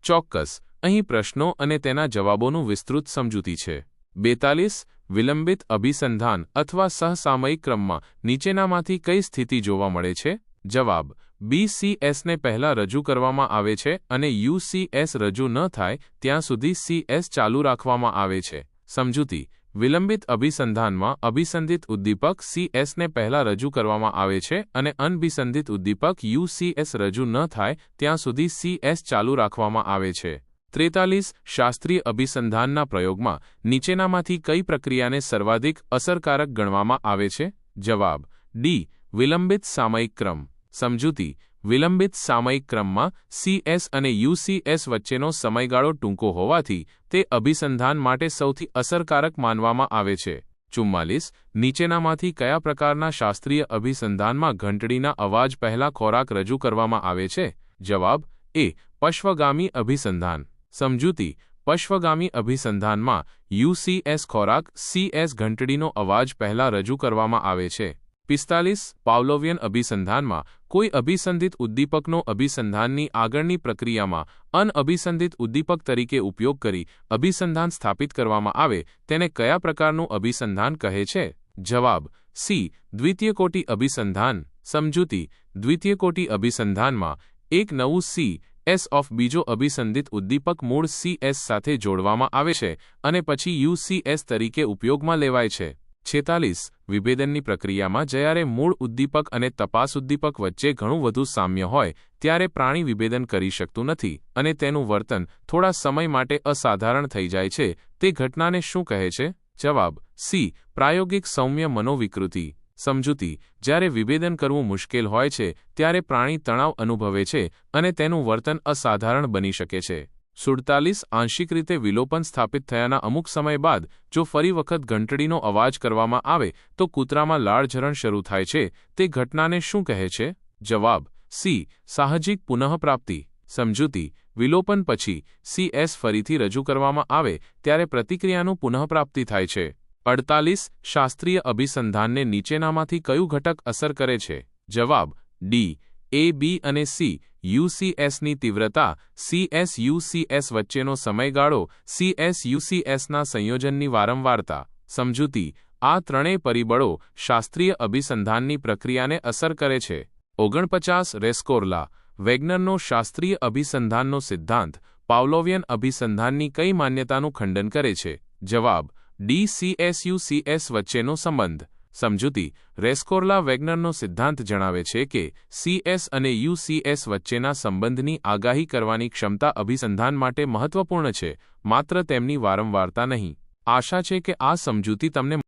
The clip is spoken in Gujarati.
ચોક્કસ, અહીં પ્રશ્નો અને તેના જવાબોનું વિસ્તૃત સમજૂતી છે. 42. વિલંબિત અભિસંધાન અથવા સહસામયિક ક્રમમાં નીચેનામાંથી કઈ સ્થિતિ જોવા મળે છે? જવાબ: BCSને પહેલા રજૂ કરવામાં આવે છે અને UCS રજૂ ન થાય ત્યાં સુધી CS ચાલુ રાખવામાં આવે છે. સમજૂતી: વિલંબિત અભિસંધાનમાં અભિસંધિત ઉદ્દીપક CSને પહેલા રજૂ કરવામાં આવે છે અને અનભિસંધિત ઉદ્દીપક UCS રજૂ ન થાય ત્યાં સુધી CS ચાલુ રાખવામાં આવે છે. 43. શાસ્ત્રીય અભિસંધાનના પ્રયોગમાં નીચેનામાંથી કઈ પ્રક્રિયાને સર્વાધિક અસરકારક ગણવામાં આવે છે? જવાબ: D. વિલંબિત સામયિક ક્રમ. સમજૂતી: વિલંબિત સામયિક ક્રમમાં CS અને UCS વચ્ચેનો સમયગાળો ટૂંકો હોવાથી તે અભિસંધાન માટે સૌથી અસરકારક માનવામાં આવે છે. 44. નીચેનામાંથી કયા પ્રકારના શાસ્ત્રીય અભિસંધાનમાં ઘંટડીના અવાજ પહેલા ખોરાક રજૂ કરવામાં આવે છે? જવાબ: A. પશ્વગામી અભિસંધાન. સમજૂતી: પશ્વગામી અભિસંધાનમાં UCS ખોરાક CS ઘંટડીનો અવાજ પહેલા રજૂ કરવામાં આવે છે. 45. પાવલોવિયન અભિસંધાનમાં કોઈ અભિસંધિત ઉદ્દીપકનો અભિસંધાનની આગળની પ્રક્રિયામાં અનઅભિસંધિત ઉદ્દીપક તરીકે ઉપયોગ કરી અભિસંધાન સ્થાપિત કરવામાં આવે તેને કયા પ્રકારનું અભિસંધાન કહે છે? જવાબ: C. દ્વિતીયકોટી અભિસંધાન. સમજૂતી: દ્વિતીયકોટી અભિસંધાનમાં એક નવું CS બીજો અભિસંધિત ઉદ્દીપક મૂળ CS સાથે જોડવામાં આવે છે અને પછી UCS તરીકે ઉપયોગમાં લેવાય છે. 46. વિભેદનની પ્રક્રિયામાં જ્યારે મૂળ ઉદ્દીપક અને તપાસ ઉદ્દીપક વચ્ચે ઘણું વધુ સામ્ય હોય ત્યારે પ્રાણી વિભેદન કરી શકતું નથી અને તેનું વર્તન થોડા સમય માટે અસાધારણ થઈ જાય છે. તે ઘટનાને શું કહે છે? જવાબ: C. પ્રાયોગિક સૌમ્ય મનોવિકૃતિ. સમજૂતી: જ્યારે વિભેદન કરવું મુશ્કેલ હોય છે ત્યારે પ્રાણી તણાવ અનુભવે છે અને તેનું વર્તન અસાધારણ બની શકે છે. 47. આંશિક રીતે વિલોપન સ્થાપિત થયાના અમુક સમય બાદ જો ફરી વખત ઘંટડીનો અવાજ કરવામાં આવે તો કૂતરામાં લાળઝરણ શરૂ થાય છે. તે ઘટનાને શું કહે છે? જવાબ: C. સાહજિક પુનઃપ્રાપ્તિ. સમજૂતી: વિલોપન પછી CS ફરીથી રજૂ કરવામાં આવે ત્યારે પ્રતિક્રિયાનું પુનઃપ્રાપ્તિ થાય છે. 48. શાસ્ત્રીય અભિસંધાનને નીચેનામાંથી કયું ઘટક અસર કરે છે? જવાબ: D. A, B અને C. UCSની તીવ્રતા, CS UCS વચ્ચેનો સમયગાળો, CS UCSના સંયોજનની વારંવારતા. સમજૂતી: આ ત્રણેય પરિબળો શાસ્ત્રીય અભિસંધાનની પ્રક્રિયાને અસર કરે છે. 49. રેસ્કોર્લા. વેગનરનો શાસ્ત્રીય અભિસંધાનનો સિદ્ધાંત પાવલોવિયન અભિસંધાનની કઈ માન્યતાનું ખંડન કરે છે? જવાબ: D. CS UCS વચ્ચેનો સંબંધ. સમજૂતી: રેસ્કોર્લા વેગનરનો સિદ્ધાંત જણાવે છે કે CS અને UCS વચ્ચેના સંબંધની આગાહી કરવાની ક્ષમતા અભિસંધાન માટે મહત્વપૂર્ણ છે, માત્ર તેમની વારંવારતા નહીં. આશા છે કે આ સમજૂતી તમને